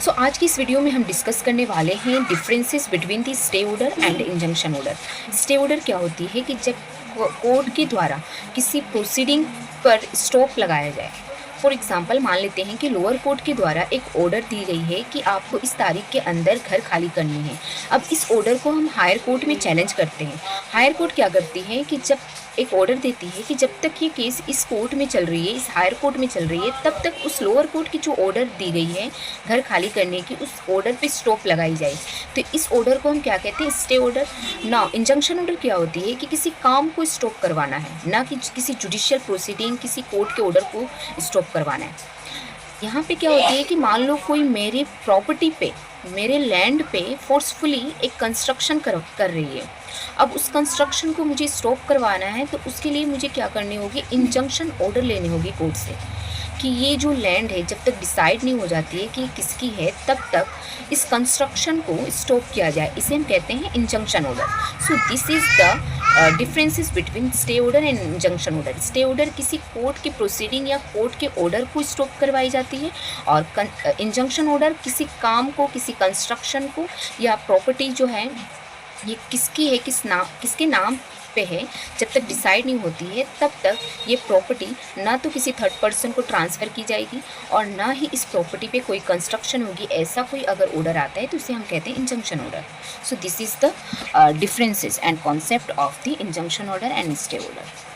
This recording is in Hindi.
सो आज की इस वीडियो में हम डिस्कस करने वाले हैं differences between the stay order and injunction order. Stay order क्या होती है कि जब कोर्ट के द्वारा किसी प्रोसीडिंग पर स्टॉप लगाया जाए। फॉर एग्जाम्पल मान लेते हैं कि लोअर कोर्ट के द्वारा एक ऑर्डर दी गई है कि आपको इस तारीख के अंदर घर खाली करनी है। अब इस ऑर्डर को हम हायर कोर्ट में चैलेंज करते हैं। हायर कोर्ट क्या करती है कि जब एक ऑर्डर देती है कि जब तक ये केस इस कोर्ट में चल रही है, इस हायर कोर्ट में चल रही है, तब तक उस लोअर कोर्ट की जो ऑर्डर दी गई है घर खाली करने की, उस ऑर्डर पे स्टॉप लगाई जाए। तो इस ऑर्डर को हम क्या कहते हैं? Stay order. ना इंजंक्शन ऑर्डर क्या होती है कि किसी काम को स्टॉप करवाना है, ना कि किसी जुडिशियल प्रोसीडिंग, किसी कोर्ट के ऑर्डर को स्टॉप करवाना है। यहाँ पे क्या होती है कि मान लो कोई मेरी प्रॉपर्टी पे, मेरे लैंड पे फोर्सफुली एक कंस्ट्रक्शन कर रही है। अब उस कंस्ट्रक्शन को मुझे स्टॉप करवाना है, तो उसके लिए मुझे क्या करनी होगी? इंजंक्शन ऑर्डर लेनी होगी कोर्ट से कि ये जो लैंड है जब तक डिसाइड नहीं हो जाती है कि किसकी है, तब तक इस कंस्ट्रक्शन को स्टॉप किया जाए। इसे हम कहते हैं injunction order. So this is the differences between stay order and injunction order. Stay order किसी कोर्ट की प्रोसीडिंग या कोर्ट के ऑर्डर को स्टॉप करवाई जाती है, और इंजंक्शन ऑर्डर किसी काम को, किसी कंस्ट्रक्शन को या प्रॉपर्टी जो है ये किसकी है, किसके नाम पे है, जब तक डिसाइड नहीं होती है तब तक ये प्रॉपर्टी ना तो किसी थर्ड पर्सन को ट्रांसफ़र की जाएगी और ना ही इस प्रॉपर्टी पे कोई कंस्ट्रक्शन होगी। ऐसा कोई अगर ऑर्डर आता है तो उसे हम कहते हैं injunction order. So this is the differences and concept of the injunction order and stay order.